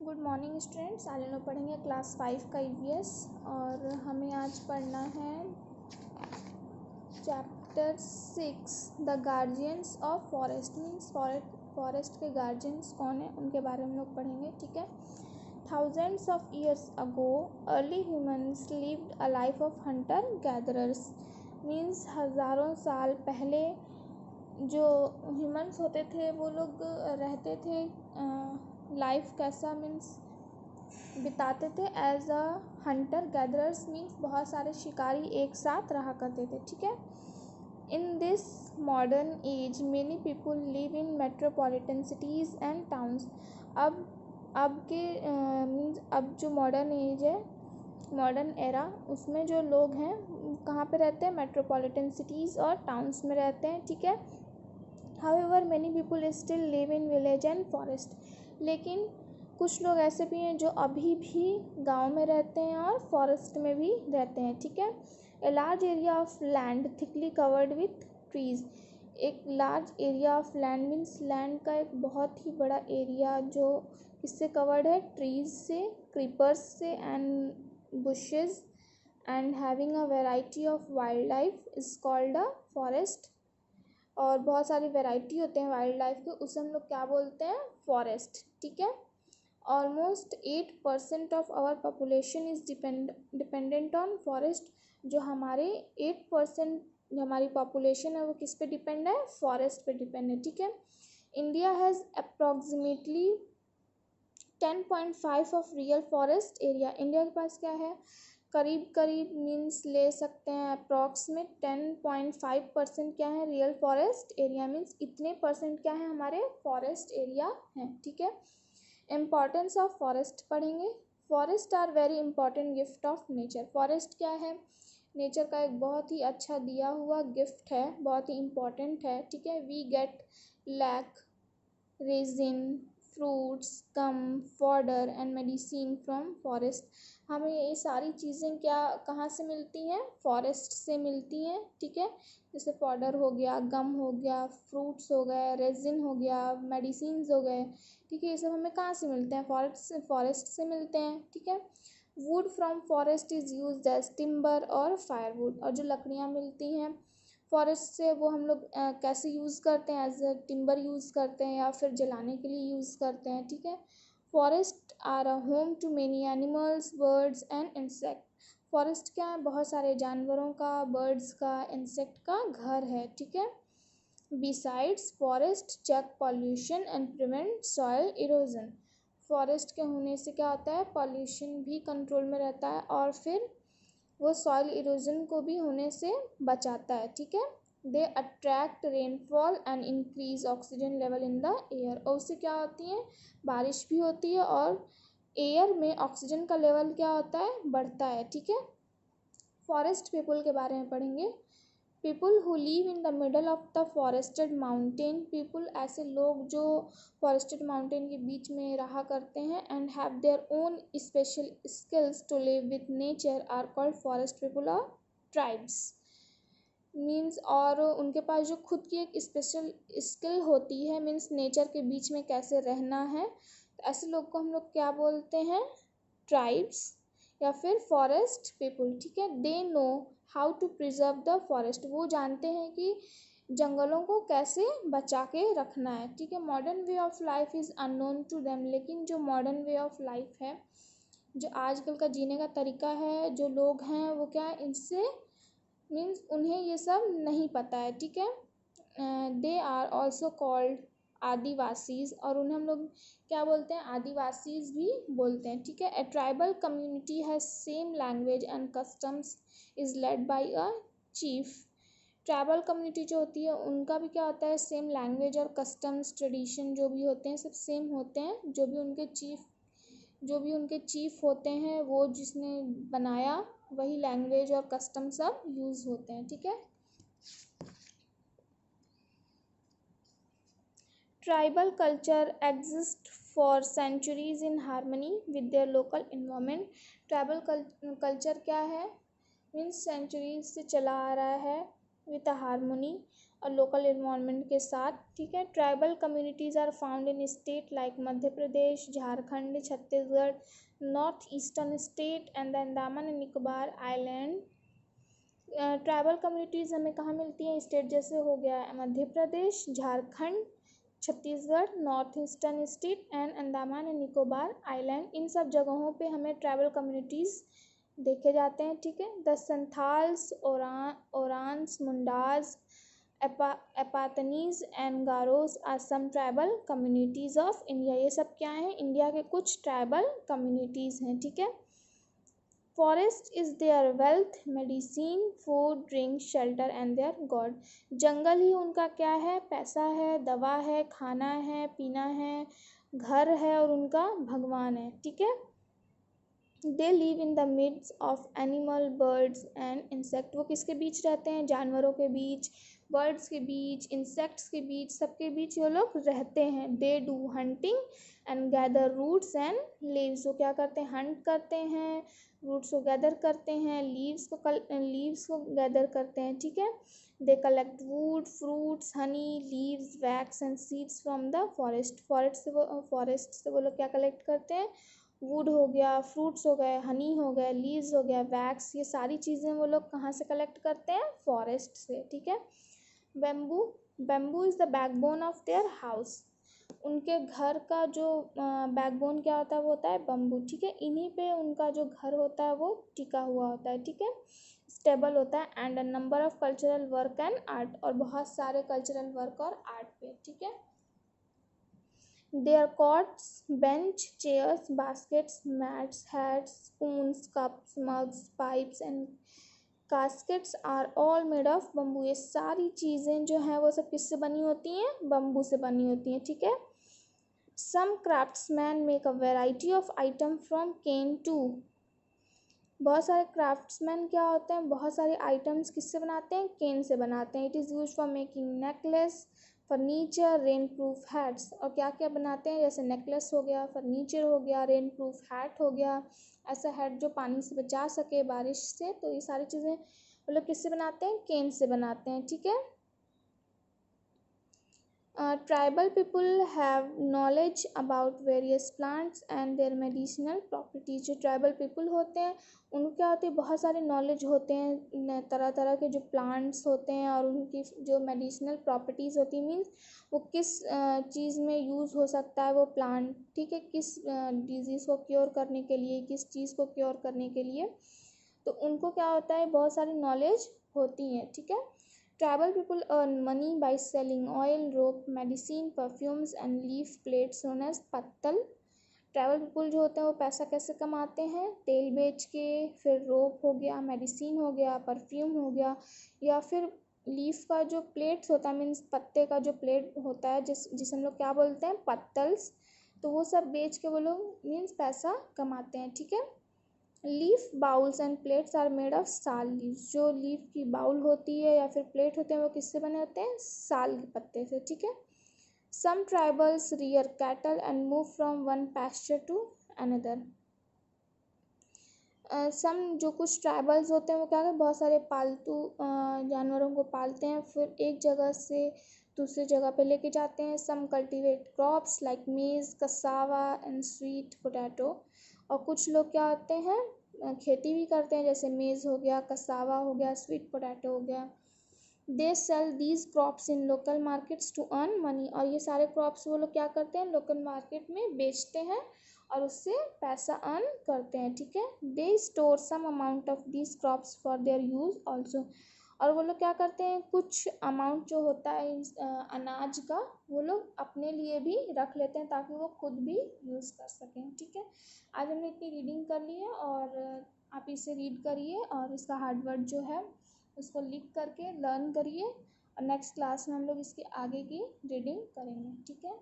Good morning students. आज हम लोग पढ़ेंगे क्लास 5 का ईवीएस और हमें आज पढ़ना है chapter 6 the guardians of forest. Means forest के गार्जियंस कौन है उनके बारे में हम लोग पढ़ेंगे। ठीक है। Thousands of years ago early humans lived a life of Hunter gatherers. Means हज़ारों साल पहले जो ह्यूमन्स होते थे वो लोग रहते थे लाइफ कैसा मीन्स बिताते थे as a hunter gatherers. Means बहुत सारे शिकारी एक साथ रहा करते थे। ठीक है। In this modern age many people live in metropolitan cities and towns. अब के मीन्स अब जो मॉडर्न एज है, मॉडर्न एरा, उसमें जो लोग हैं कहाँ पे रहते हैं? मेट्रोपॉलिटन सिटीज़ और टाउन्स में रहते हैं। ठीक है। However many people still live in village and forest. लेकिन कुछ लोग ऐसे भी हैं जो अभी भी गांव में रहते हैं और फॉरेस्ट में भी रहते हैं। ठीक है। A large area of land thickly covered with trees. एक large area of land means land का एक बहुत ही बड़ा एरिया जो किससे कवर्ड है? ट्रीज़ से, क्रीपर्स से and bushes and having a variety of wild life is called a forest. और बहुत सारी वैरायटी होते हैं वाइल्ड लाइफ के, उसे हम लोग क्या बोलते हैं? फॉरेस्ट। ठीक है। Almost 8% of our population is dependent on forest. जो हमारे 8% जो हमारी पॉपुलेशन है वो किस पे डिपेंड है? फॉरेस्ट पे डिपेंड है। ठीक है। India has approximately 10.5 of real forest area. India के पास क्या है? करीब मीन्स ले सकते हैं अप्रॉक्सीमेट 10.5% क्या है? Real forest area. मीन्स इतने परसेंट क्या है? हमारे फॉरेस्ट एरिया हैं। ठीक है। इम्पॉर्टेंस ऑफ फॉरेस्ट पढ़ेंगे। Forest are very important gift of nature. Forest क्या है? नेचर का एक बहुत ही अच्छा दिया हुआ गिफ्ट है, बहुत ही इम्पॉर्टेंट है। ठीक है। We get lac, resin, fruits, gum, fodder and medicine from forest. हमें ये सारी चीज़ें क्या कहाँ से मिलती हैं? फॉरेस्ट से मिलती हैं। ठीक है। जैसे फॉडर हो गया, गम हो गया, फ्रूट्स हो गए, रेजिन हो गया, मेडिसिन्स हो गए। ठीक है। ये सब हमें कहाँ से मिलते हैं? फॉरेस्ट से मिलते हैं। ठीक है। Wood from forest is used as timber और फायरवुड। और जो लकड़ियाँ मिलती हैं फॉरेस्ट से वो हम लोग कैसे यूज़ करते हैं? एज अ टिम्बर यूज़ करते हैं या फिर जलाने के लिए यूज़ करते हैं। ठीक है। Forest are a home to many animals, birds and insect. फॉरेस्ट क्या है? बहुत सारे जानवरों का, बर्ड्स का, इंसेक्ट का घर है। ठीक है। Besides forest check pollution and prevent soil erosion. Forest के होने से क्या होता है? पॉल्यूशन भी कंट्रोल में रहता है और फिर वो सॉइल इरोजन को भी होने से बचाता है। ठीक है। They attract rainfall and increase oxygen level in the air. और उससे क्या होती है? बारिश भी होती है और एयर में ऑक्सीजन का लेवल क्या होता है? बढ़ता है। ठीक है। फॉरेस्ट पीपल के बारे में पढ़ेंगे। People who live in the middle of the forested mountain. People ऐसे लोग जो फॉरेस्टेड माउंटेन के बीच में रहा करते हैं and have their own special skills to live with nature are called forest people और ट्राइब्स। मीन्स और उनके पास जो खुद की एक स्पेशल स्किल होती है, मीन्स नेचर के बीच में कैसे रहना है, तो ऐसे लोग को हम लोग क्या बोलते हैं? ट्राइब्स या फिर फॉरेस्ट पीपल। ठीक है। They know how to preserve the forest. वो जानते हैं कि जंगलों को कैसे बचा के रखना है। ठीक है। Modern way of life is unknown to them. लेकिन जो मॉडर्न वे ऑफ लाइफ है, जो आजकल का जीने का तरीका है, जो लोग हैं वो क्या है? इनसे मीन्स उन्हें ये सब नहीं पता है। ठीक है। They are also called Adivasis. और उन्हें हम लोग क्या बोलते हैं? आदिवासीज भी बोलते हैं। ठीक है। A tribal community has same language and customs is led by a chief. Tribal community जो होती है उनका भी क्या होता है? सेम लैंग्वेज और कस्टम्स, ट्रेडिशन जो भी होते हैं सब सेम होते हैं। जो भी उनके चीफ होते हैं वो जिसने बनाया वही लैंग्वेज और कस्टम सब यूज़ होते हैं। ठीक है। Tribal culture exist for centuries in harmony with their local environment. Tribal culture क्या है? मीन्स सेंचुरीज से चला आ रहा है विद हार्मनी और लोकल इन्वायरमेंट के साथ, ठीक है। Tribal communities are found in state like Madhya Pradesh, Jharkhand, Chhattisgarh, north eastern state and the Andaman and Nicobar island. Tribal communities हमें कहाँ मिलती हैं? स्टेट जैसे हो गया Madhya Pradesh, Jharkhand, Chhattisgarh, north eastern state and Andaman and Nicobar island. इन सब जगहों पे हमें ट्राइबल कम्युनिटीज़ देखे जाते हैं, ठीक है। The Santhals, Oraons, Mundas, Apatanis and Garos are some tribal communities of India. ये सब क्या हैं? इंडिया के कुछ ट्राइबल कम्युनिटीज़ हैं, ठीक है। Forest is their wealth, medicine, food, drink, shelter and their god. जंगल ही उनका क्या है? पैसा है, दवा है, खाना है, पीना है, घर है और उनका भगवान है, ठीक है। They live in the mids of animal, birds and insect. वो किसके बीच रहते हैं? जानवरों के बीच, बर्ड्स के बीच, इंसेक्ट्स के बीच, सबके बीच वो लोग रहते हैं। They do hunting and gather roots and leaves. वो क्या करते हैं? हंट करते हैं, रूट्स को गैदर करते हैं, लीव्स को गैदर करते हैं, ठीक है। They collect would, fruits, Honey, leaves, wax and seeds from the forest. Forest से वो लोग क्या कलेक्ट करते हैं? वुड हो गया, फ्रूट्स हो गए, हनी हो गए, लीव्स हो गया, वैक्स, ये सारी चीज़ें वो लोग कहाँ से कलेक्ट करते हैं? फॉरेस्ट से, ठीक है। Bamboo is the backbone of their house. उनके घर का जो बैकबोन क्या होता है? वो होता है बम्बू, ठीक है। इन्हीं पे उनका जो घर होता है वो टिका हुआ होता है, ठीक है, स्टेबल होता है। And a number of cultural work and art, और बहुत सारे कल्चरल वर्क और आर्ट पे, ठीक है। Their cots, bench, chairs, baskets, mats, hats, spoons, cups, mugs, pipes and caskets are all made of bamboo। ये सारी चीज़ें जो हैं वो सब किससे बनी होती हैं? बम्बू से बनी होती हैं, ठीक है। Some craftsmen make a variety of item from cane too। बहुत सारे क्राफ्ट्समैन क्या होते हैं? बहुत सारे आइटम्स किससे बनाते हैं? केन से बनाते हैं। It is use for making necklace, furniture, rain proof hats. और क्या क्या बनाते हैं? जैसे नेकलेस हो गया, फर्नीचर हो गया, रेन प्रूफ हैट हो गया, ऐसा हैट जो पानी से बचा सके, बारिश से। तो ये सारी चीज़ें वो लोग किससे बनाते हैं? केन से बनाते हैं, ठीक है। Tribal people have knowledge about various plants and their medicinal properties. जो ट्राइबल पीपल होते हैं उनको क्या होती है? बहुत सारे नॉलेज होते हैं तरह तरह के जो प्लांट्स होते हैं और उनकी जो मेडिसिनल प्रॉपर्टीज़ होती है, मीन्स वो किस चीज़ में यूज़ हो सकता है वो प्लांट, ठीक है, किस डिजीज़ को क्योर करने के लिए, किस चीज़ को क्योर करने के लिए। तो उनको क्या होता है? बहुत सारी नॉलेज होती है, ठीक है। Tribal people earn money by selling oil, rope, medicine, perfumes and leaf plates known as पत्तल। ट्रैवल पीपल जो होते हैं वो पैसा कैसे कमाते हैं? तेल बेच के, फिर रोप हो गया, मेडिसिन हो गया, परफ्यूम हो गया, या फिर लीफ का जो प्लेट्स होता है, मीन्स पत्ते का जो प्लेट होता है जिसे हम लोग क्या बोलते हैं? पत्तल्स। तो वो सब बेच के वो लोग मीन्स पैसा कमाते हैं, ठीक है। Leaf bowls and plates are made of sal leaves. जो लीफ की बाउल होती है या फिर प्लेट होते हैं वो किससे बने होते हैं? साल के पत्ते से, ठीक है। Some tribals rear cattle and move from one pasture to another. Some जो कुछ ट्राइबल्स होते हैं वो क्या करते हैं? बहुत सारे पालतू जानवरों को पालते हैं, फिर एक जगह से दूसरी जगह पे लेके जाते हैं। सम कल्टिवेट क्रॉप्स लाइक मेज, कसावा एंड स्वीट पोटैटो। और कुछ लोग क्या होते हैं? खेती भी करते हैं, जैसे मेज़ हो गया, कसावा हो गया, स्वीट पोटैटो हो गया। They sell these crops in local markets to earn money. और ये सारे क्रॉप्स वो लोग क्या करते हैं? लोकल मार्केट में बेचते हैं और उससे पैसा अर्न करते हैं, ठीक है। They store some amount of these crops for their use also. और वो लोग क्या करते हैं? कुछ अमाउंट जो होता है अनाज का वो लोग अपने लिए भी रख लेते हैं ताकि वो खुद भी यूज़ कर सकें, ठीक है। आज हमने इतनी रीडिंग कर ली है और आप इसे रीड करिए और इसका हार्ड वर्ड जो है उसको लिख करके लर्न करिए, और नेक्स्ट क्लास में हम लोग इसके आगे की रीडिंग करेंगे, ठीक है।